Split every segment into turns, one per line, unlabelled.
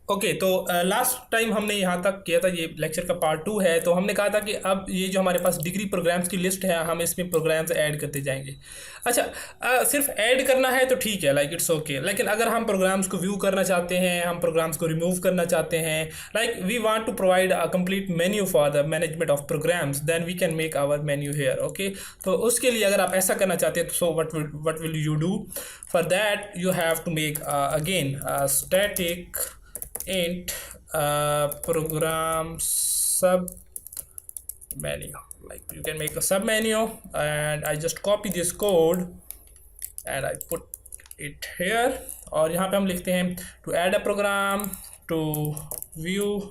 Okay तो last time हमने यहाँ तक किया था, ये लेक्चर का पार्ट 2 है। तो हमने कहा था कि अब ये जो हमारे पास डिग्री प्रोग्राम्स की लिस्ट है, हम इसमें प्रोग्राम्स ऐड करते जाएंगे। अच्छा, सिर्फ ऐड करना है तो ठीक है, लाइक इट्स ओके। लेकिन अगर हम प्रोग्राम्स को व्यू करना चाहते हैं, हम प्रोग्राम्स को रिमूव करना चाहते हैं, like we want to provide a complete menu for the management of programs, then we can make our menu here. Okay, तो उसके लिए अगर आप ऐसा करना चाहते हैं तो so what will you do? For that you have to make again static int program sub menu. Like you can make a sub menu, and I just copy this code and I put it here. और यहाँ पे हम लिखते हैं to add a program, to view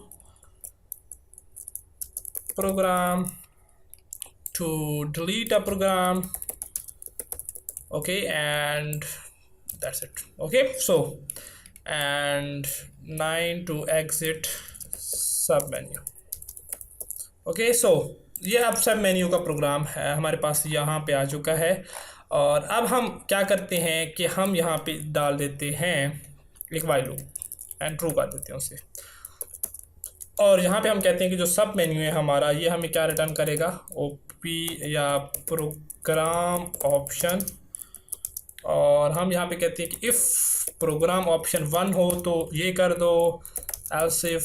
program, to delete a program. Okay, and that's it. Okay, so and 9 to exit सब menu. Okay, सो ये अब सब मेन्यू का प्रोग्राम है हमारे पास यहाँ पे आ चुका है। और अब हम क्या करते हैं कि हम यहाँ पे डाल देते हैं एक वाइल लूप एंड ट्रू कर देते हैं उसे। और यहाँ पे हम कहते हैं कि जो सब मेन्यू है हमारा, ये हमें क्या रिटर्न करेगा? ओपी या प्रोग्राम ऑप्शन। और हम यहाँ पे कहते हैं कि इफ़ प्रोग्राम ऑप्शन 1 हो तो ये कर दो, एल्स इफ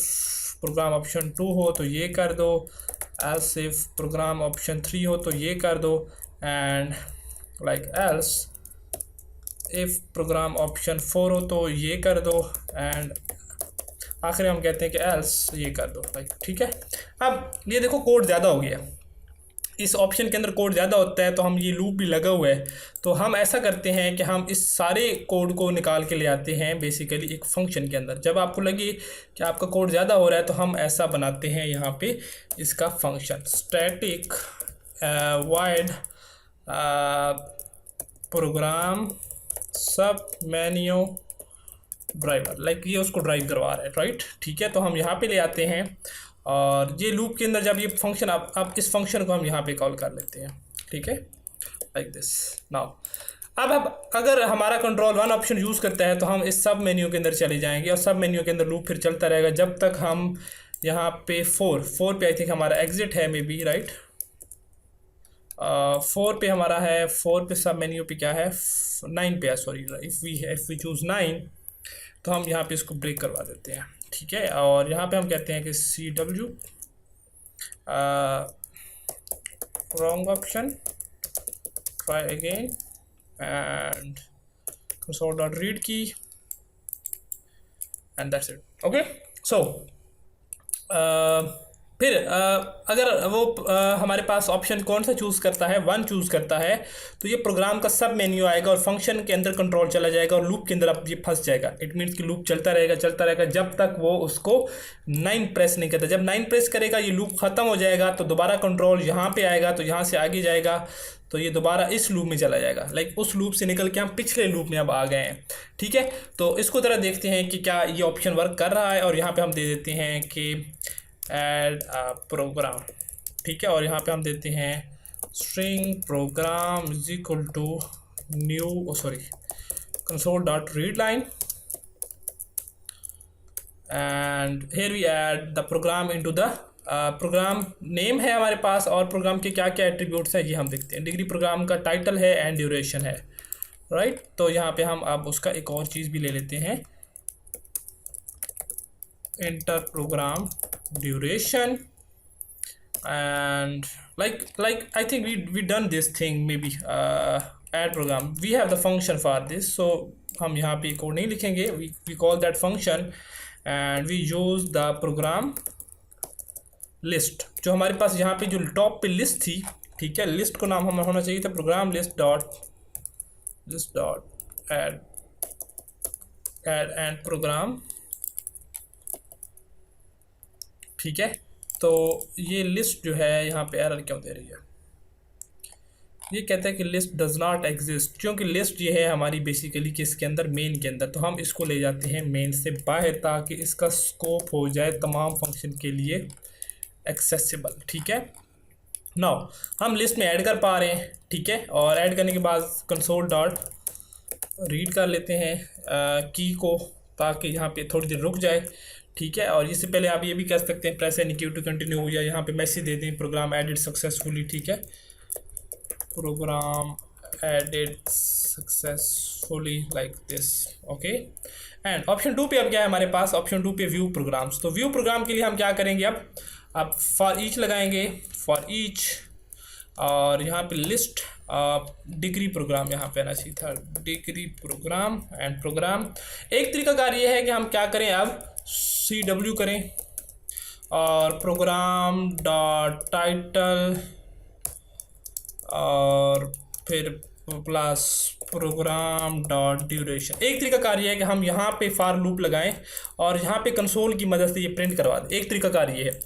प्रोग्राम ऑप्शन 2 हो तो ये कर दो, एल्स इफ प्रोग्राम ऑप्शन 3 हो तो ये कर दो, and like else if programme option 4 हो तो ये कर दो, एंड आखिर हम कहते हैं कि एल्स ये कर दो। लाइक ठीक है। अब ये देखो कोड ज़्यादा हो गया, इस ऑप्शन के अंदर कोड ज़्यादा होता है, तो हम ये लूप भी लगा हुआ है। तो हम ऐसा करते हैं कि हम इस सारे कोड को निकाल के ले आते हैं बेसिकली एक फंक्शन के अंदर। जब आपको लगे कि आपका कोड ज़्यादा हो रहा है तो हम ऐसा बनाते हैं यहाँ पे इसका फंक्शन स्टैटिक वाइड प्रोग्राम सब मेन्यू ड्राइवर। लाइक ये उसको ड्राइव करवा रहा है, राइट? ठीक है, तो हम यहाँ पे ले आते हैं और ये लूप के अंदर जब ये फंक्शन अब इस फंक्शन को हम यहाँ पे कॉल कर लेते हैं। ठीक है, लाइक दिस नाउ। अब अगर हमारा कंट्रोल 1 ऑप्शन यूज़ करता है तो हम इस सब मेन्यू के अंदर चले जाएंगे और सब मेन्यू के अंदर लूप फिर चलता रहेगा जब तक हम यहाँ पे 4 पे आई थिंक हमारा एग्जिट है, मे बी, राइट? 4 पे हमारा है, 4 पे सब मेन्यू पे क्या है, 9 पे है, सॉरी। इफ़ वी चूज़ 9 तो हम यहाँ पे इसको ब्रेक करवा देते हैं। ठीक है, और यहाँ पे हम कहते हैं कि CW wrong option, try again, and console.read की, एंड दैट्स इट। ओके, सो फिर अगर वो हमारे पास ऑप्शन कौन सा चूज़ करता है, 1 चूज़ करता है, तो ये प्रोग्राम का सब मेन्यू आएगा और फंक्शन के अंदर कंट्रोल चला जाएगा और लूप के अंदर अब ये फंस जाएगा। इट मीन्स कि लूप चलता रहेगा जब तक वो उसको 9 प्रेस नहीं करता। जब 9 प्रेस करेगा ये लूप ख़त्म हो जाएगा, तो दोबारा कंट्रोल यहाँ पे आएगा, तो यहाँ से आगे जाएगा तो ये दोबारा इस लूप में चला जाएगा। लाइक उस लूप से निकल के हम पिछले लूप में अब आ गए हैं। ठीक है, तो इसको ज़रा देखते हैं कि क्या ये ऑप्शन वर्क कर रहा है। और यहाँ पर हम दे देते हैं कि ऐड प्रोग्राम। ठीक है, और यहाँ पे हम देते हैं string program is equal to new console.readline, and here we add the program into the program name है हमारे पास, और प्रोग्राम के क्या क्या एट्रीब्यूट्स हैं ये हम देखते हैं। डिग्री प्रोग्राम का टाइटल है एंड ड्यूरेशन है, राइट? तो यहाँ पे हम अब उसका एक और चीज़ भी ले लेते हैं, enter program duration, and like I think we done this thing, maybe add program, we have the function for this, so हम यहाँ पे कोड नहीं लिखेंगे, we call that function and we use the program list। जो हमारे पास यहाँ पे जो टॉप पे लिस्ट थी, ठीक है, लिस्ट को नाम हमारा होना चाहिए था program list dot add and program। ठीक है, तो ये लिस्ट जो है यहाँ पे एरर क्यों दे रही है? ये कहता है कि लिस्ट डज नॉट एग्जिस्ट, क्योंकि लिस्ट ये है हमारी बेसिकली किसके अंदर, मेन के अंदर। तो हम इसको ले जाते हैं मेन से बाहर ताकि इसका स्कोप हो जाए तमाम फंक्शन के लिए एक्सेसिबल। ठीक है, नाउ हम लिस्ट में ऐड कर पा रहे हैं। ठीक है, और ऐड करने के बाद console.read कर लेते हैं की को, ताकि यहाँ पे थोड़ी देर रुक जाए, ठीक है। और इससे पहले आप ये भी कर सकते हैं प्रेस एनी की टू कंटिन्यू, या यहाँ पे मैसेज दे दें प्रोग्राम एडिड सक्सेसफुली, ठीक है, program added successfully like this, okay. And option 2 पे अब क्या है हमारे पास, ऑप्शन 2 पे व्यू प्रोग्राम्स। तो व्यू प्रोग्राम के लिए हम क्या करेंगे, अब फॉर ईच लगाएंगे, फॉर ईच, और यहाँ पे लिस्ट डिग्री प्रोग्राम यहाँ पे आना चाहिए था, डिग्री प्रोग्राम एंड प्रोग्राम। एक तरीका कार ये है कि हम क्या करें, अब CW करें और प्रोग्राम डॉट टाइटल और फिर प्लस प्रोग्राम डॉट ड्यूरेशन। एक तरीका कार्य है कि हम यहाँ पे फॉर लूप लगाएं और यहाँ पे कंसोल की मदद से ये प्रिंट करवा दें, एक तरीका कार्य ये है।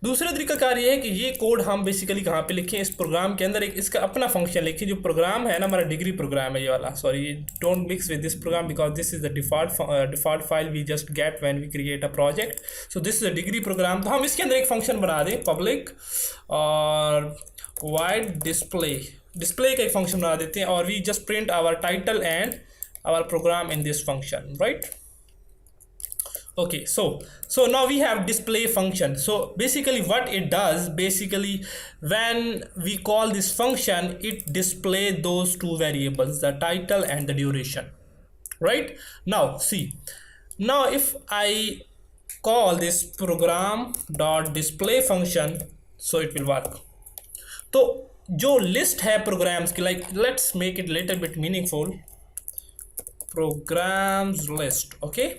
दूसरा तरीका कार्य है कि ये कोड हम बेसिकली कहाँ पे लिखें, इस प्रोग्राम के अंदर एक इसका अपना फंक्शन लिखें। जो प्रोग्राम है ना हमारा डिग्री प्रोग्राम है ये वाला, sorry don't mix with this program because this is the default file we just get when we create a project. So this is a degree program. तो हम इसके अंदर एक फंक्शन बना दें पब्लिक और वाइड डिस्प्ले का एक फंक्शन बना देते हैं, और we just print our title and our program in this function, right. Okay, so now we have display function. So basically what it does, basically when we call this function, it display those two variables, the title and the duration, right? Now see, now if I call this program dot display function, so it will work. तो जो list है programmes की, like let's make it little bit meaningful, programs list, okay,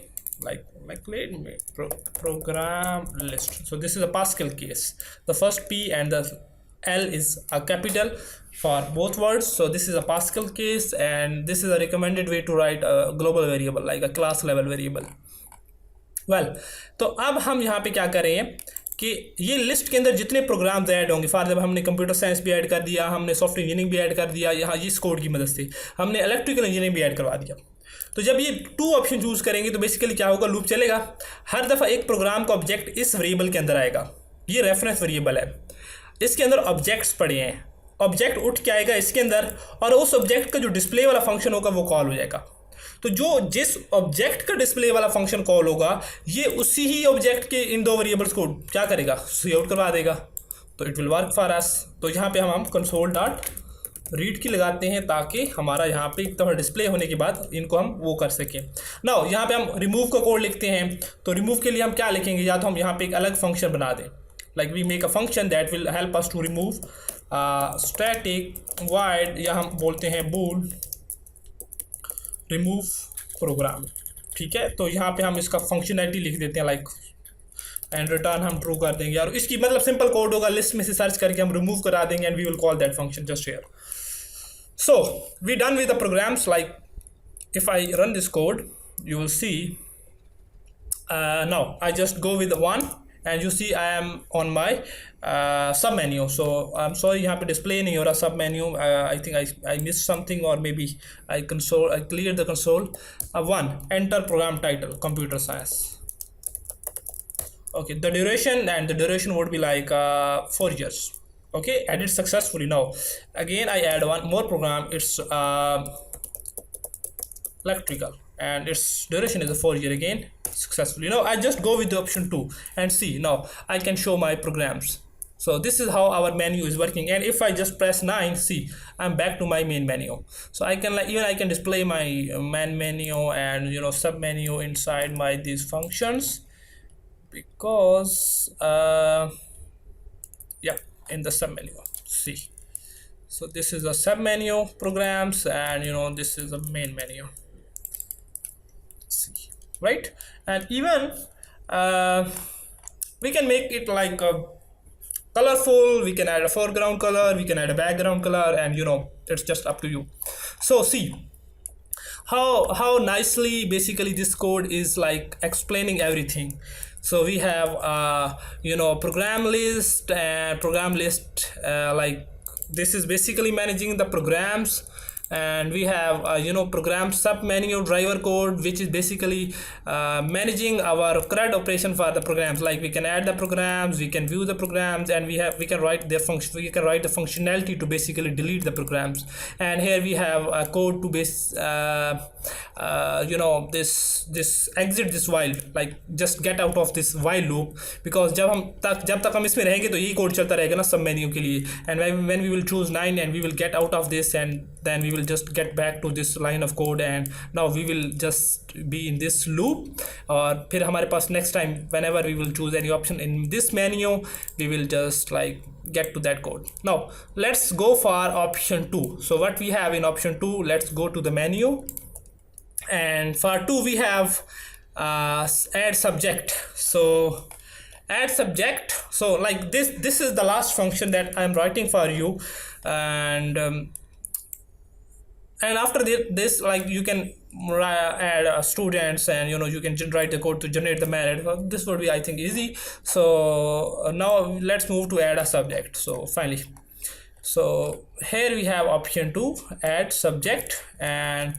like let me program list. So this is a Pascal case, the first P and the L is a capital for both words. So this is a Pascal case, and this is a recommended way to write a global variable like a class level variable. well, तो अब हम यहाँ पे क्या करें कि ये list के अंदर जितने प्रोग्राम्स ऐड होंगे, फॉर एग्जाम्पल हमने कंप्यूटर साइंस भी ऐड कर दिया, हमने सॉफ्टवेयर इंजीनियरिंग भी ऐड कर दिया, यहाँ इस कोड की मदद से हमने इलेक्ट्रिकल इंजीनियरिंग भी ऐड करवा दिया। तो जब ये 2 ऑप्शन चूज करेंगे तो बेसिकली क्या होगा, लूप चलेगा। हर दफ़ा एक प्रोग्राम का ऑब्जेक्ट इस वेरिएबल के अंदर आएगा, ये रेफरेंस वेरिएबल है, इसके अंदर ऑब्जेक्ट्स पड़े हैं, ऑब्जेक्ट उठ के आएगा इसके अंदर, और उस ऑब्जेक्ट का जो डिस्प्ले वाला फंक्शन होगा वो कॉल हो जाएगा। तो जो जिस ऑब्जेक्ट का डिस्प्ले वाला फंक्शन कॉल होगा, ये उसी ही ऑब्जेक्ट के इन 2 वेरिएबल्स को क्या करेगा, सी आउट करवा देगा। तो it will work for us. तो यहाँ पे हम कंसोल डॉट रीड की लगाते हैं ताकि हमारा यहाँ पे एक दफ़ा डिस्प्ले होने के बाद इनको हम वो कर सकें। नाउ यहाँ पे हम रिमूव का कोड लिखते हैं, तो रिमूव के लिए हम क्या लिखेंगे, या तो हम यहाँ पे एक अलग फंक्शन बना दें, like we make a function that will help us to remove static void, या हम बोलते हैं बूल रिमूव प्रोग्राम, ठीक है। तो यहाँ पे हम इसका फंक्शनैलिटी लिख देते हैं लाइक, एंड रिटर्न हम ट्रू कर देंगे, और इसकी मतलब सिंपल कोड होगा, लिस्ट में से सर्च करके हम रिमूव करा देंगे, and we will call that function just here. So we done with the programs. Like if I run this code, you will see now I just go with one, and you see I am on my sub menu. So I'm sorry, यहाँ पे display नहीं हो रहा sub menu. I think I missed something, or maybe I cleared the console. One, enter program title, computer science. Okay, the duration would be like 4 years. Okay, added successfully. Now again I add one more program, it's electrical, and its duration is a 4 year, again successfully. Now I just go with the option 2 and see, now I can show my programs. So this is how our menu is working, and if I just press 9, see I'm back to my main menu. So I can I can display my main menu and sub menu inside my these functions, because yeah, in the sub menu, see. So this is a sub menu programs, and this is the main menu, see, right? And even we can make it like a colorful, we can add a foreground color, we can add a background color, and it's just up to you. So see how nicely basically this code is like explaining everything. So we have program list, and program list like this is basically managing the programs and we have program sub menu driver code, which is basically managing our CRUD operation for the programs. Like we can add the programs, we can view the programs, and we can write their function, we can write the functionality to basically delete the programs. And here we have a code to base this exit this while, like just get out of this while loop, because जब तक हम इसमें रहेंगे तो यही code चलता रहेगा ना सब मेन्यू के लिए. And when we will choose 9 and we will get out of this, and then we will just get back to this line of code, and now we will just be in this loop. और फिर हमारे पास next time whenever we will choose any option in this menu, we will just like get to that code. Now let's go for option 2. So what we have in option 2, let's go to the menu, and for 2 we have add subject. So add subject, so like this is the last function that I'm writing for you, and after this, like you can add students, and you can write the code to generate the merit. So this would be, I think, easy. So now let's move to add a subject. So finally, so here we have option 2, add subject, and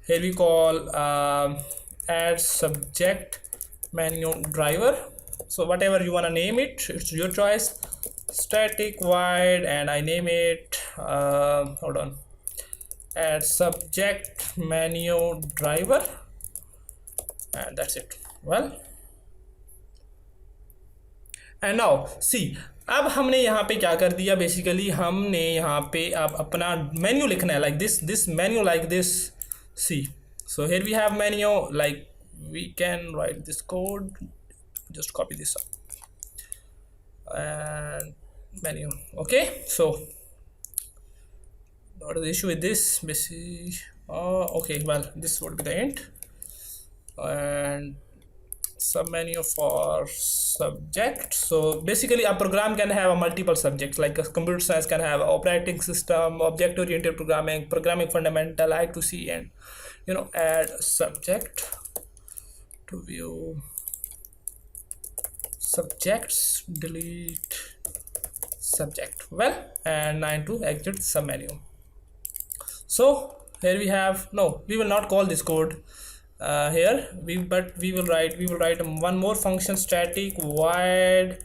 here we call add subject menu driver. So whatever you want to name it, it's your choice. Static void, and I name it hold on, add subject menu driver, and that's it. Well, and now see, अब हमने यहाँ पे क्या कर दिया, basically हमने यहाँ पे अब अपना मेन्यू लिखना है, like this menu, like this. See, so here we have menu, like we can write this code, just copy this up, and menu. Okay, so what is the issue with this? Basically, okay, well, this would be the end, and sub menu for subject. So basically a program can have a multiple subjects, like a computer science can have operating system, object oriented programming, programming fundamental, I2C, and add subject to view subjects, delete subject. Well, and 9 to exit sub menu. So here we have, no, we will not call this code here, but we will write one more function, static void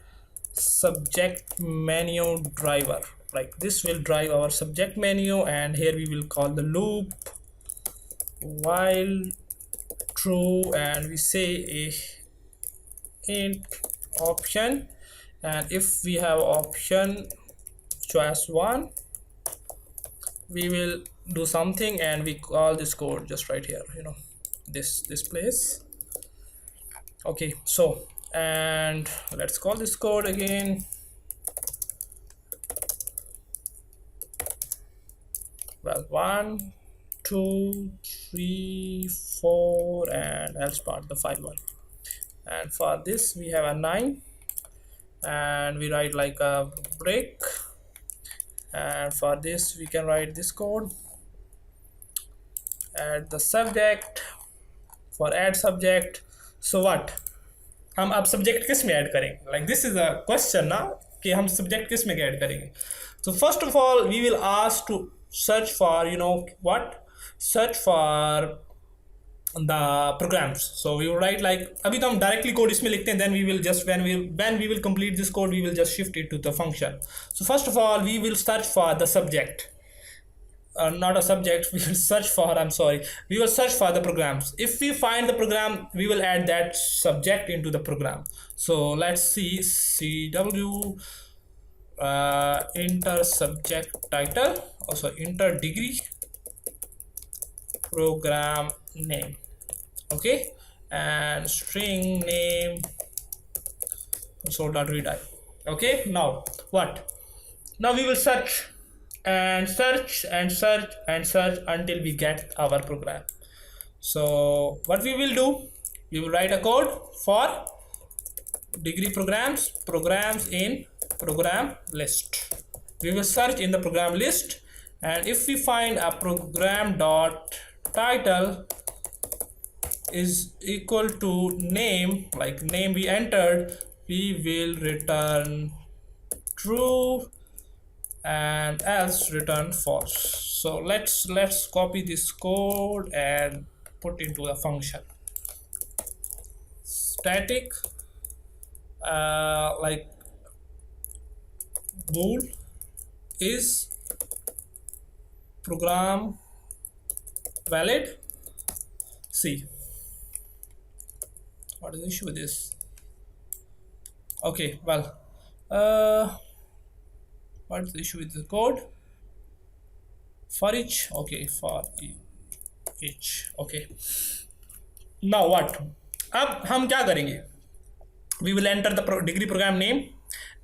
subject menu driver. Like this will drive our subject menu, and here we will call the loop while true, and we say a int option, and if we have option choice 1, we will do something, and we call this code just right here, this place. Okay, so, and let's call this code again. Well, 1 2 3 4, and else part the 5 one, and for this we have a 9, and we write like a break, and for this we can write this code, add the subject. For add subject, so what, हम अब subject किस में add करेंगे, like this is a question ना, कि हम subject किस में add करेंगे. So first of all we will ask to search for search for the programs. So we will write like, अभी तो हम directly code इसमें लिखते हैं, then we will just when we will complete this code, we will just shift it to the function. So first of all we will search for the subject, not a subject, we will search for, we will search for the programs. If we find the program, we will add that subject into the program. So let's see, cw enter subject title, also enter degree program name, okay, and string name console.read. Okay, now what, now we will search and search and search and search until we get our program. So what we will do, we will write a code for degree programs in program list. We will search in the program list, and if we find a program dot title is equal to name, like name we entered, we will return true, and else return false. So let's copy this code and put into the function. Static like bool is program valid. See, what is the issue with this? Okay, well, what is the issue with the code? For each, okay, for each, okay. Now what? अब हम क्या करेंगे? We will enter the degree program name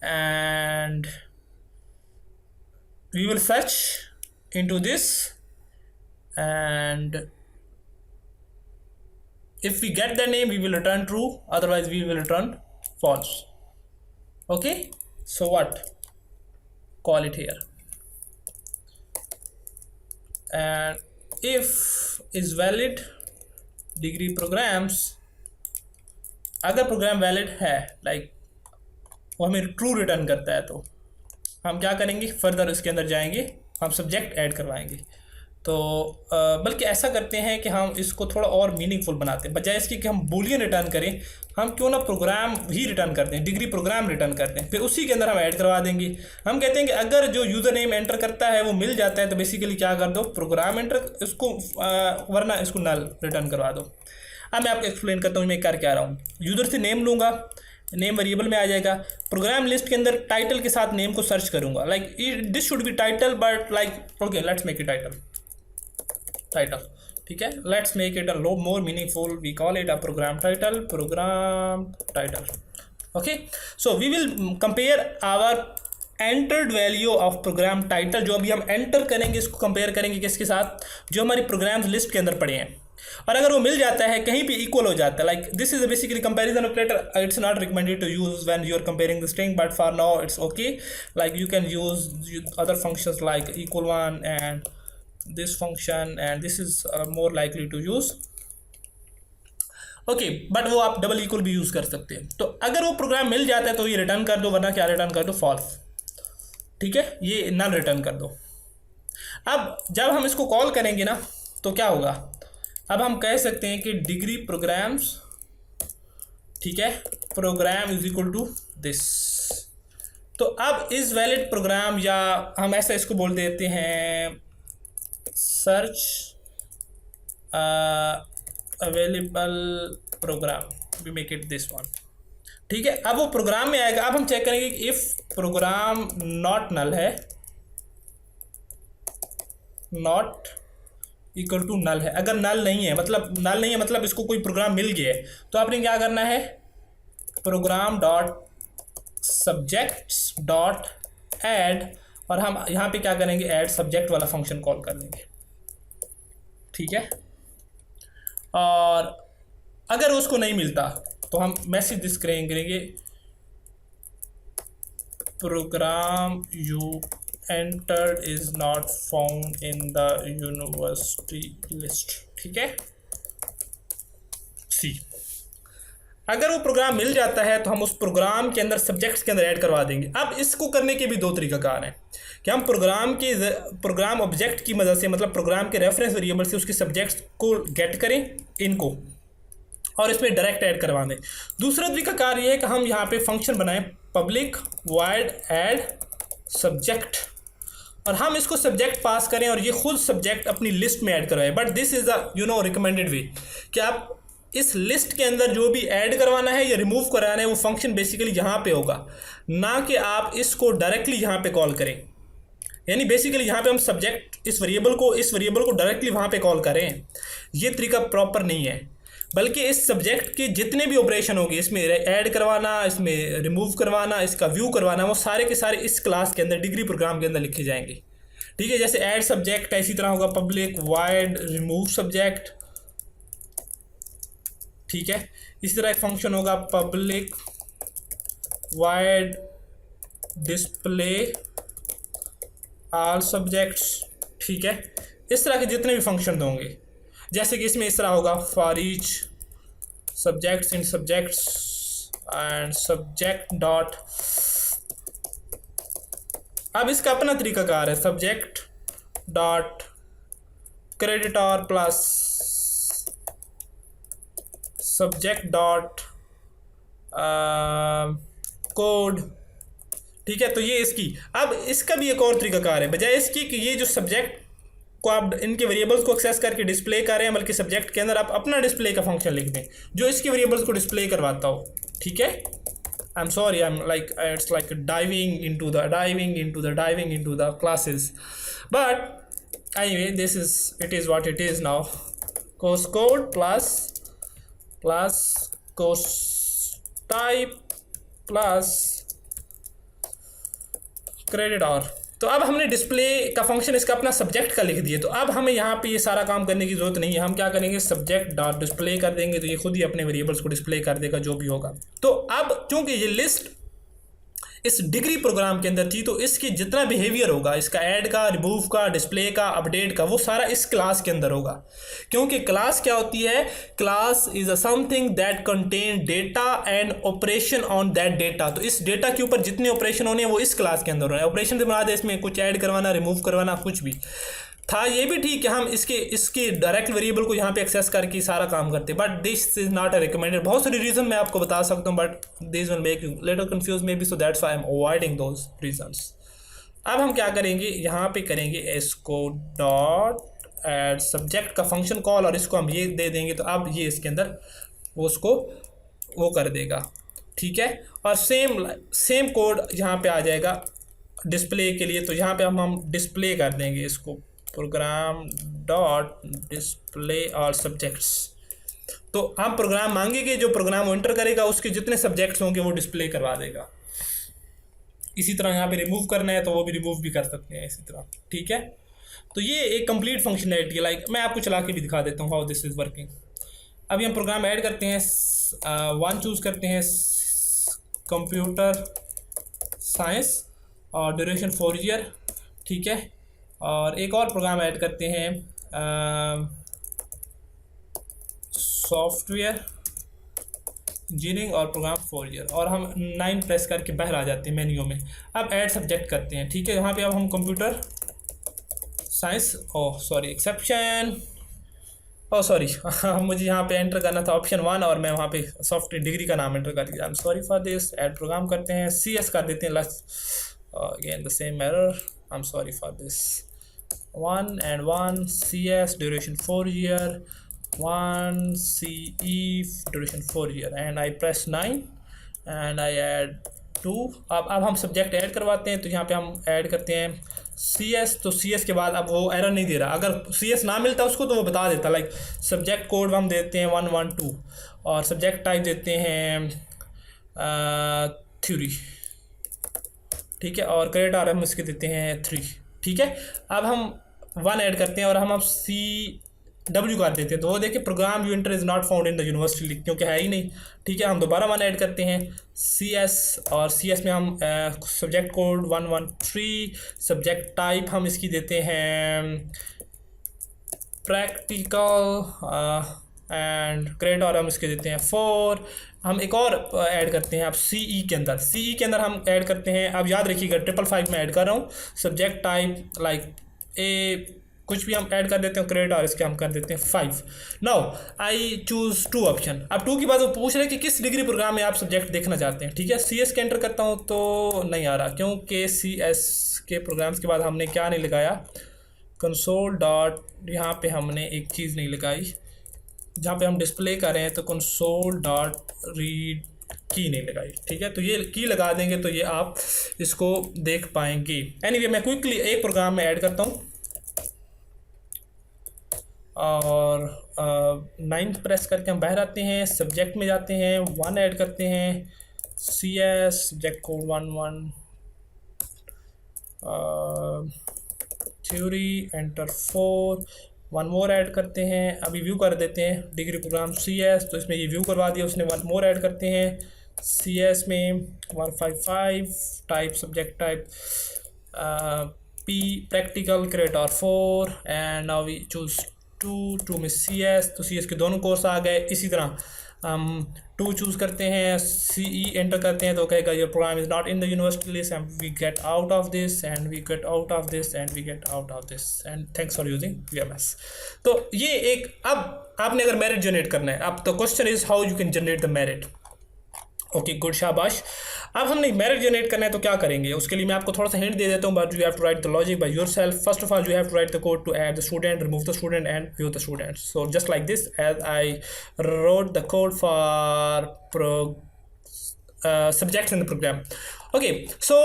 and we will search into this, and if we get the name we will return true, otherwise we will return false. Okay, so what? Call it here, and if is valid degree programs, अगर programme valid है like वो हमें true return करता है, तो हम क्या करेंगे, फर्दर उसके अंदर जाएंगे, हम सब्जेक्ट ऐड करवाएंगे। तो बल्कि ऐसा करते हैं कि हम इसको थोड़ा और मीनिंगफुल बनाते हैं, बजाय इसके कि हम बूलियन रिटर्न करें, हम क्यों ना प्रोग्राम ही रिटर्न करते हैं, डिग्री प्रोग्राम रिटर्न करते हैं, फिर उसी के अंदर हम ऐड करवा देंगे। हम कहते हैं कि अगर जो यूज़र नेम एंटर करता है वो मिल जाता है तो बेसिकली क्या कर दो, प्रोग्राम एंटर इसको वरना इसको नल रिटर्न करवा दो। अब मैं आपको एक्सप्लेन करता हूँ मैं कर क्या रहा हूँ। यूज़र से नेम लूँगा, नेम वेरिएबल में आ जाएगा, प्रोग्राम लिस्ट के अंदर टाइटल के साथ नेम को सर्च करूँगा, like this should be title but like okay let's make it title, ठीक है, let's make it a low more meaningful, we call it a program title. Okay, so we will compare our entered value of program title, जो अभी हम enter करेंगे इसको compare करेंगे किसके साथ, जो हमारी प्रोग्राम लिस्ट के अंदर पड़े हैं, और अगर वो मिल जाता है कहीं पे इक्वल हो जाता है, like this is basically comparison operator, it's not recommended to use when you are comparing the string, but for now it's okay, like you can use other functions like equal one and this function, and this is more likely to use, okay, but वो आप double equal भी use कर सकते हैं। तो अगर वो programme मिल जाता है तो ये रिटर्न कर दो, वरना क्या रिटर्न कर दो, फॉल्स, ठीक है, ये नल रिटर्न कर दो। अब जब हम इसको कॉल करेंगे ना तो क्या होगा, अब हम कह सकते हैं कि डिग्री प्रोग्राम्स, ठीक है, program is equal to this. तो अब इज वैलिड प्रोग्राम, या हम ऐसा इसको बोल देते हैं search available program, we make it this one, ठीक है। अब वो प्रोग्राम में आएगा, अब हम चेक करेंगे कि इफ प्रोग्राम नॉट नल है, नॉट इक्वल टू नल है, अगर नल नहीं है मतलब इसको कोई प्रोग्राम मिल गया है, तो आपने क्या करना है, program dot subjects dot add, और हम यहाँ पे क्या करेंगे, ऐड सब्जेक्ट वाला फंक्शन कॉल कर देंगे, ठीक है। और अगर उसको नहीं मिलता तो हम मैसेज दिस करेंगे, program you entered is not found in the university list, ठीक है। सी, अगर वो प्रोग्राम मिल जाता है तो हम उस प्रोग्राम के अंदर सब्जेक्ट्स के अंदर ऐड करवा देंगे। अब इसको करने के भी दो तरीकाकार हैं कि हम प्रोग्राम ऑब्जेक्ट की मदद से, मतलब प्रोग्राम के रेफरेंस वेरिएबल से उसके सब्जेक्ट्स को गेट करें इनको, और इसमें डायरेक्ट ऐड करवा दें। दूसरा तरीकाकार ये है कि हम यहाँ पे फंक्शन बनाएं पब्लिक वॉइड ऐड सब्जेक्ट, और हम इसको सब्जेक्ट पास करें और ये खुद सब्जेक्ट अपनी लिस्ट में ऐड करवाए। But this is the recommended way कि आप इस लिस्ट के अंदर जो भी ऐड करवाना है या रिमूव कराना है वो फंक्शन बेसिकली यहाँ पे होगा, ना कि आप इसको डायरेक्टली यहाँ पे कॉल करें। यानी बेसिकली यहाँ पे हम सब्जेक्ट इस वेरिएबल को डायरेक्टली वहाँ पे कॉल करें, ये तरीका प्रॉपर नहीं है। बल्कि इस सब्जेक्ट के जितने भी ऑपरेशन होंगे, इसमें ऐड करवाना, इसमें रिमूव करवाना, इसका व्यू करवाना, वो सारे के सारे इस क्लास के अंदर, डिग्री प्रोग्राम के अंदर लिखे जाएंगे, ठीक है। जैसे ऐड सब्जेक्ट इसी तरह होगा पब्लिक वाइड रिमूव सब्जेक्ट, ठीक है। इसी तरह एक फंक्शन होगा public wide display all subjects, ठीक है। इस तरह के जितने भी फंक्शन होंगे, जैसे कि इसमें इस तरह होगा for each subjects in subjects and subject dot अब इसका अपना तरीकाकार है, subject dot creditor plus subject dot code. ठीक है, तो ये इसकी, अब इसका भी एक और तरीकाकार है, बजाय इसकी कि ये जो सब्जेक्ट को आप इनके वेरिएबल्स को एक्सेस करके डिस्प्ले कर रहे हैं, बल्कि सब्जेक्ट के अंदर आप अपना डिस्प्ले का फंक्शन लिख दें जो इसके वेरिएबल्स को डिस्प्ले करवाता हो। ठीक है, आई am sorry, I am like it's like diving into the classes, but anyway it is what it is now. Course code plus course type plus credit और। तो अब हमने डिस्प्ले का फंक्शन इसका अपना सब्जेक्ट का लिख दिया, तो अब हमें यहाँ पे ये सारा काम करने की जरूरत नहीं है। हम क्या करेंगे, सब्जेक्ट डॉट डिस्प्ले कर देंगे, तो ये खुद ही अपने वेरिएबल्स को डिस्प्ले कर देगा जो भी होगा। तो अब चूंकि ये लिस्ट इस डिग्री प्रोग्राम के अंदर थी, तो इसकी जितना बिहेवियर होगा, इसका ऐड का, रिमूव का, डिस्प्ले का, अपडेट का, वो सारा इस क्लास के अंदर होगा। क्योंकि क्लास क्या होती है, class is a something that contain data and operation on that data. तो इस डेटा के ऊपर जितने ऑपरेशन होने हैं वो इस क्लास के अंदर हो रहे हैं। ऑपरेशन से मुराद है इसमें कुछ ऐड करवाना, रिमूव करवाना, कुछ भी था। ये भी ठीक है, हम इसके डायरेक्ट वेरिएबल को यहाँ पे एक्सेस करके सारा काम करते हैं, but this is not a recommended. बहुत सारे रीजन मैं आपको बता सकता हूँ, but this will make you little confuse may be, so that's why I am avoiding those reasons. अब हम क्या करेंगे, यहाँ पे करेंगे इसको डॉट एड सब्जेक्ट का फंक्शन कॉल, और इसको हम ये दे देंगे, तो अब ये इसके अंदर वो उसको वो कर देगा। ठीक है, और सेम कोड यहाँ पे आ जाएगा डिस्प्ले के लिए। तो यहाँ पे हम डिस्प्ले कर देंगे इसको, प्रोग्राम डॉट डिस्प्ले और सब्जेक्ट्स। तो हम प्रोग्राम मांगेंगे, जो प्रोग्राम वो एंटर करेगा उसके जितने सब्जेक्ट्स होंगे वो डिस्प्ले करवा देगा। इसी तरह यहाँ पे रिमूव करना है तो वो भी रिमूव भी कर सकते हैं इसी तरह। ठीक है, तो ये एक कंप्लीट फंक्शनैलिटी है। लाइक मैं आपको चला के भी दिखा देता हूँ हाउ दिस इज वर्किंग। अभी हम प्रोग्राम ऐड करते हैं, वन चूज़ करते हैं, कंप्यूटर साइंस और ड्यूरेशन 4 ईयर। ठीक है, और एक और प्रोग्राम ऐड करते हैं, सॉफ्टवेयर इंजीनियरिंग और प्रोग्राम 4 ईयर, और हम 9 प्रेस करके बाहर आ जाते हैं मेन्यू में। अब ऐड सब्जेक्ट करते हैं। ठीक है, यहाँ पे अब हम computer science, oh sorry exception, oh sorry मुझे यहाँ पे एंटर करना था ऑप्शन 1 और मैं वहाँ पे सॉफ्टवेयर डिग्री का नाम एंटर कर दिया। I am sorry for this. Add program करते हैं, CS कर देते हैं, again the same error, I am sorry for this. 1 and 1 CS duration 4 year, 1 CE duration 4 year, and I press 9 and I add 2। अब हम subject add करवाते हैं, तो यहाँ पे हम ऐड करते हैं CS। तो CS के बाद अब वो एरर नहीं दे रहा, अगर CS ना मिलता उसको तो वो बता देता। लाइक सब्जेक्ट कोड हम देते हैं 112 और सब्जेक्ट टाइप देते हैं थ्योरी। ठीक है, और क्रेडिट आर हम इसके देते हैं 3। ठीक है, अब हम 1 ऐड करते हैं और हम CW कर देते हैं, तो वो देखिए program you enter is not found in the university, क्योंकि है ही नहीं। ठीक है, हम दोबारा 1 ऐड करते हैं CS, और CS में हम सब्जेक्ट कोड 113, सब्जेक्ट टाइप हम इसकी देते हैं प्रैक्टिकल, एंड क्रेडिट और हम इसके देते हैं 4। हम एक और ऐड करते हैं अब CE के अंदर हम ऐड करते हैं। अब याद रखिएगा 555 में ऐड कर रहा हूँ, सब्जेक्ट टाइप लाइक ए कुछ भी हम ऐड कर देते हैं, क्रेडिट और इसके हम कर देते हैं 5। Now I choose 2 option. अब 2 के बाद वो पूछ रहे हैं कि किस डिग्री प्रोग्राम में आप सब्जेक्ट देखना चाहते हैं। ठीक है, CS के एंटर करता हूँ तो नहीं आ रहा, क्योंकि CS के प्रोग्राम्स के बाद हमने क्या नहीं लगाया, कंसोल डॉट, यहाँ पे हमने एक चीज़ नहीं लगाई, जहाँ पे हम डिस्प्ले कर रहे हैं तो कंसोल डॉट रीड की नहीं लगाई। ठीक है, तो ये की लगा देंगे तो ये आप इसको देख पाएंगे। एनीवे मैं क्विकली एक प्रोग्राम में ऐड करता हूँ और 9 प्रेस करके हम बाहर आते हैं, सब्जेक्ट में जाते हैं, 1 ऐड करते हैं, CS subject code 11 theory enter 4, 1 more add करते हैं। अभी व्यू कर देते हैं डिग्री प्रोग्राम CS, तो इसमें ये व्यू करवा दिया उसने। 1 मोर ऐड करते हैं CS में 155, type subject type P practical credit और 4, एंड नाउ वी चूज 2 में CS, तो CS के दोनों कोर्स आ गए। इसी तरह हम 2 चूज़ करते हैं, CE एंटर करते हैं तो कहेगा your program is not in the university list and we get out of this and we get out of this and we get out of this and thanks for using VMS। तो ये एक, अब आपने अगर merit generate करना है, अब तो question is how you can generate the merit. Okay good, शाबाश। अब हमने मेरिट जनरेट करना है तो क्या करेंगे, उसके लिए मैं आपको थोड़ा सा हिंट दे देता हूँ, but you have to write the logic by yourself. First of all you have to write the code to add the student, remove the student and view the student. So just like this as I wrote the code for subjects in the program. Okay, so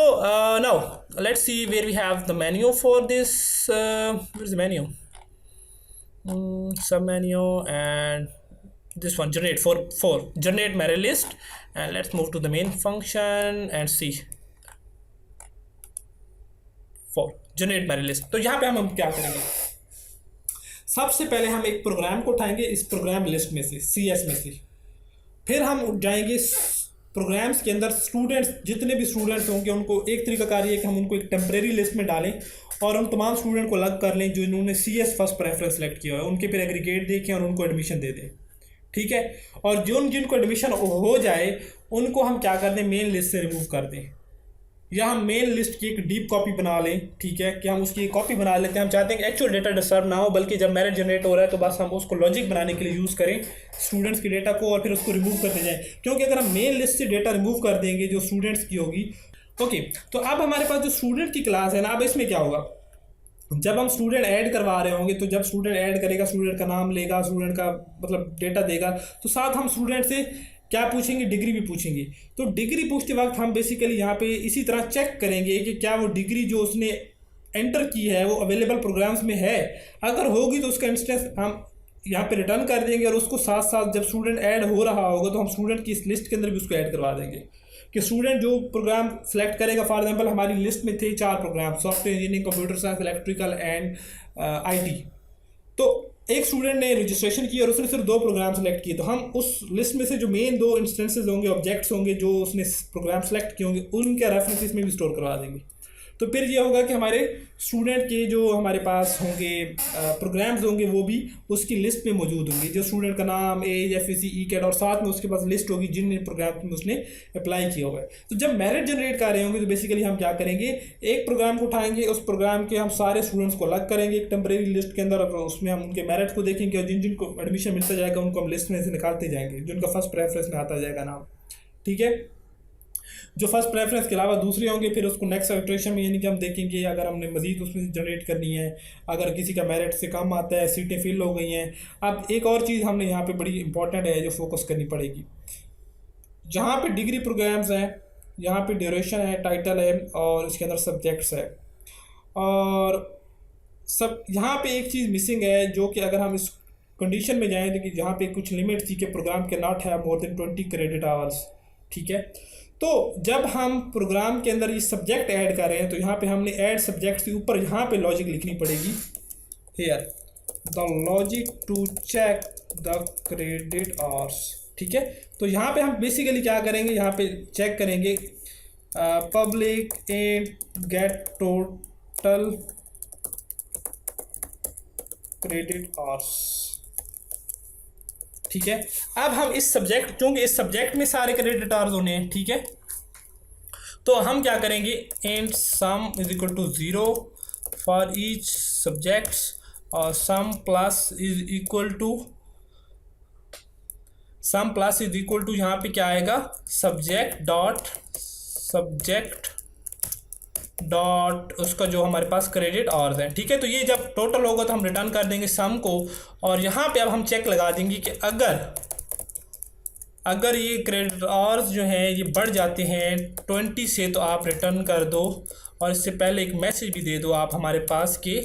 now let's see where we have the menu for this. Where's the menu? Sub menu and this one, generate for generate merit list, and let's move to the main function and see for generate merit list। तो यहाँ पे हम क्या करेंगे, सबसे पहले हम एक प्रोग्राम को उठाएंगे इस प्रोग्राम लिस्ट में से, CS में से, फिर हम जाएंगे प्रोग्राम्स के अंदर स्टूडेंट्स, जितने भी स्टूडेंट्स होंगे उनको एक तरीका कार्य है कि हम उनको एक टेम्परेरी लिस्ट में डालें और उन तमाम स्टूडेंट को अलग कर लें जो इन्होंने CS फर्स्ट प्रेफरेंस सेलेक्ट किया है, उनके फिर एग्रीगेट देखें और उनको एडमिशन दे दें, ठीक है। और जिनको एडमिशन हो जाए उनको हम क्या कर दें, मेन लिस्ट से रिमूव कर दें, या हम मेन लिस्ट की एक डीप कॉपी बना लें, ठीक है, कि हम उसकी एक कॉपी बना लेते हैं। हम चाहते हैं कि एक्चुअल डेटा डिस्टर्ब ना हो, बल्कि जब मेरिट जनरेट हो रहा है तो बस हम उसको लॉजिक बनाने के लिए यूज़ करें स्टूडेंट्स के डेटा को और फिर उसको रिमूव करते जाएं, क्योंकि अगर हम मेन लिस्ट से डेटा रिमूव कर देंगे जो स्टूडेंट्स की होगी। ओके, तो अब हमारे पास जो स्टूडेंट की क्लास है ना, अब इसमें क्या होगा, जब हम स्टूडेंट ऐड करवा रहे होंगे तो जब स्टूडेंट ऐड करेगा, स्टूडेंट का नाम लेगा, स्टूडेंट का मतलब डेटा देगा, तो साथ हम स्टूडेंट से क्या पूछेंगे, डिग्री भी पूछेंगे। तो डिग्री पूछते वक्त हम बेसिकली यहाँ पे इसी तरह चेक करेंगे कि क्या वो डिग्री जो उसने एंटर की है वो अवेलेबल प्रोग्राम्स में है। अगर होगी तो उसका इंस्टेंस हम यहाँ पे रिटर्न कर देंगे और उसको साथ साथ जब स्टूडेंट ऐड हो रहा होगा तो हम स्टूडेंट की इस लिस्ट के अंदर भी उसको ऐड करवा देंगे कि स्टूडेंट जो प्रोग्राम सेलेक्ट करेगा, फॉर एग्जांपल हमारी लिस्ट में थे 4 program, software engineering, computer science, electrical and IT। तो एक स्टूडेंट ने रजिस्ट्रेशन की और उसने सिर्फ 2 प्रोग्राम सेलेक्ट किए, तो हम उस लिस्ट में से जो मेन 2 इंस्टेंसेस होंगे, ऑब्जेक्ट्स होंगे जो उसने प्रोग्राम सेलेक्ट किए होंगे, उनके रेफरेंसेस में भी स्टोर करवा देंगे। तो फिर ये होगा कि हमारे स्टूडेंट के जो हमारे पास होंगे प्रोग्राम्स होंगे वो भी उसकी लिस्ट में मौजूद होंगे, जो स्टूडेंट का नाम, एज, FAC, ECAT, और साथ में उसके पास लिस्ट होगी जिन प्रोग्राम में उसने अप्लाई किया हुआ है। तो जब मेरिट जनरेट कर रहे होंगे तो बेसिकली हम क्या करेंगे, एक प्रोग्राम को उठाएंगे, उस प्रोग्राम के हम सारे स्टूडेंट्स को अलग करेंगे एक टेम्परेरी लिस्ट के अंदर, उसमें हम उनके मेरिट को देखेंगे और जिन जिनको एडमिशन मिलता जाएगा उनको हम लिस्ट में से निकालते जाएंगे, जिनका फर्स्ट प्रेफरेंस में आता जाएगा नाम, ठीक है। जो फर्स्ट प्रेफरेंस के अलावा दूसरे होंगे फिर उसको नेक्स्ट इटरेशन में, यानी कि हम देखेंगे अगर हमने मजीद उसमें से जनरेट करनी है, अगर किसी का मेरिट से कम आता है, सीटें फिल हो गई हैं। अब एक और चीज़ हमने यहाँ पे बड़ी इंपॉर्टेंट है जो फोकस करनी पड़ेगी, जहाँ पे डिग्री प्रोग्राम्स हैं, यहाँ पे ड्यूरेशन है, टाइटल है और इसके अंदर सब्जेक्ट्स है, और सब यहाँ पे एक चीज़ मिसिंग है जो कि अगर हम इस कंडीशन में जाएँ तो कि जहाँ पे कुछ लिमिट थी कि प्रोग्राम के नॉट है मोर देन 20 क्रेडिट आवर्स, ठीक है। तो जब हम प्रोग्राम के अंदर ये सब्जेक्ट ऐड कर रहे हैं तो यहाँ पे हमने ऐड सब्जेक्ट के ऊपर यहाँ पे लॉजिक लिखनी पड़ेगी, here the logic to check the credit hours, ठीक है। तो यहाँ पे हम बेसिकली क्या करेंगे, यहाँ पे चेक करेंगे public and get total credit hours, ठीक है। अब हम इस सब्जेक्ट, क्योंकि इस सब्जेक्ट में सारे क्रेडिट आवर्स होने हैं, ठीक है, तो हम क्या करेंगे, and sum is equal to 0 for each subjects और sum plus is equal to यहाँ पे क्या आएगा, सब्जेक्ट डॉट उसका जो हमारे पास क्रेडिट आवर्स हैं, ठीक है। तो ये जब टोटल होगा तो हम रिटर्न कर देंगे सम को, और यहाँ पे अब हम चेक लगा देंगे कि अगर ये क्रेडिट आवर्स जो हैं ये बढ़ जाते हैं 20 से तो आप रिटर्न कर दो, और इससे पहले एक मैसेज भी दे दो आप हमारे पास कि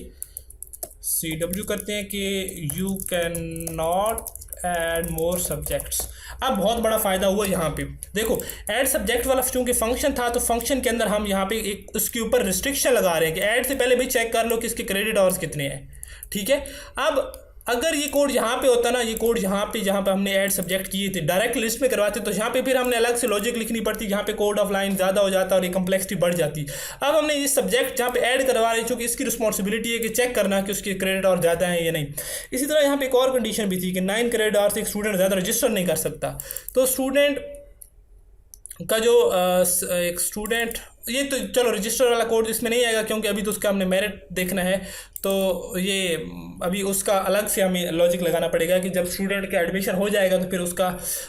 CW करते हैं कि you can not add more subjects. अब बहुत बड़ा फ़ायदा हुआ यहाँ पे, देखो ऐड सब्जेक्ट वाला चूँकि फंक्शन था तो फंक्शन के अंदर हम यहाँ पे एक उसके ऊपर रिस्ट्रिक्शन लगा रहे हैं कि ऐड से पहले भी चेक कर लो कि इसके क्रेडिट आवर्स कितने हैं, ठीक है। अब अगर ये कोड यहाँ पे होता ना, ये कोड यहाँ पे जहाँ पे हमने ऐड सब्जेक्ट किए थे डायरेक्ट लिस्ट में करवाते, तो यहाँ पे फिर हमने अलग से लॉजिक लिखनी पड़ती, जहाँ पे कोड ऑफ लाइन ज़्यादा हो जाता और ये कम्प्लेक्सिटी बढ़ जाती। अब हमने ये सब्जेक्ट जहाँ पे ऐड करवा रहे हैं, चूँकि इसकी रिस्पॉन्सिबिलिटी है कि चेक करना कि उसके क्रेडिट और ज़्यादा है या नहीं। इसी तरह यहाँ पे एक और कंडीशन भी थी कि 9 क्रेडिट और से एक स्टूडेंट ज़्यादा रजिस्टर नहीं कर सकता। तो स्टूडेंट का जो एक स्टूडेंट, ये तो चलो रजिस्टर वाला कोड इसमें नहीं आएगा क्योंकि अभी तो उसका हमने मेरिट देखना है, तो ये अभी उसका अलग से हमें लॉजिक लगाना पड़ेगा कि जब स्टूडेंट का एडमिशन हो जाएगा तो फिर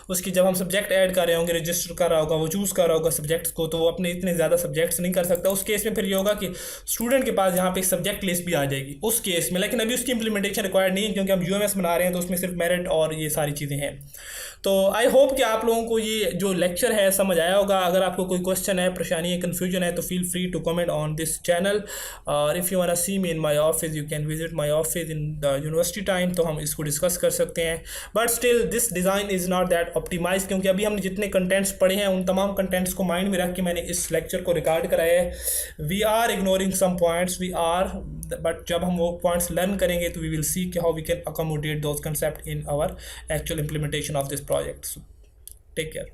उसकी जब हम सब्जेक्ट ऐड कर रहे होंगे, रजिस्टर कर रहा होगा, वो चूज़ कर रहा होगा सब्जेक्ट्स को, तो वो अपने इतने ज़्यादा सब्जेक्ट्स नहीं कर सकता। उस केस में फिर ये होगा कि स्टूडेंट के पास यहाँ पे एक सब्जेक्ट लिस्ट भी आ जाएगी उस केस में, लेकिन अभी उसकी इंप्लीमेंटेशन रिक्वायर्ड नहीं है क्योंकि हम यूएमएस बना रहे हैं, तो उसमें सिर्फ मेरिट और ये सारी चीज़ें हैं। तो आई होप कि आप लोगों को ये जो लेक्चर है समझ आया होगा। अगर आपको कोई क्वेश्चन है, परेशानी है, कन्फ्यूजन है, तो feel free to comment on this channel, और if you want to see me in my office you can visit my office in the university time, तो हम इसको डिस्कस कर सकते हैं। But still this design is not that optimise, क्योंकि अभी हमने जितने कंटेंट्स पढ़े हैं उन तमाम कंटेंट्स को माइंड में रख के मैंने इस लेक्चर को रिकॉर्ड कराया है। We are ignoring some points, but जब हम वो पॉइंट्स लर्न करेंगे तो we will see how we can accommodate those concept in our actual implementation of this project. So take care.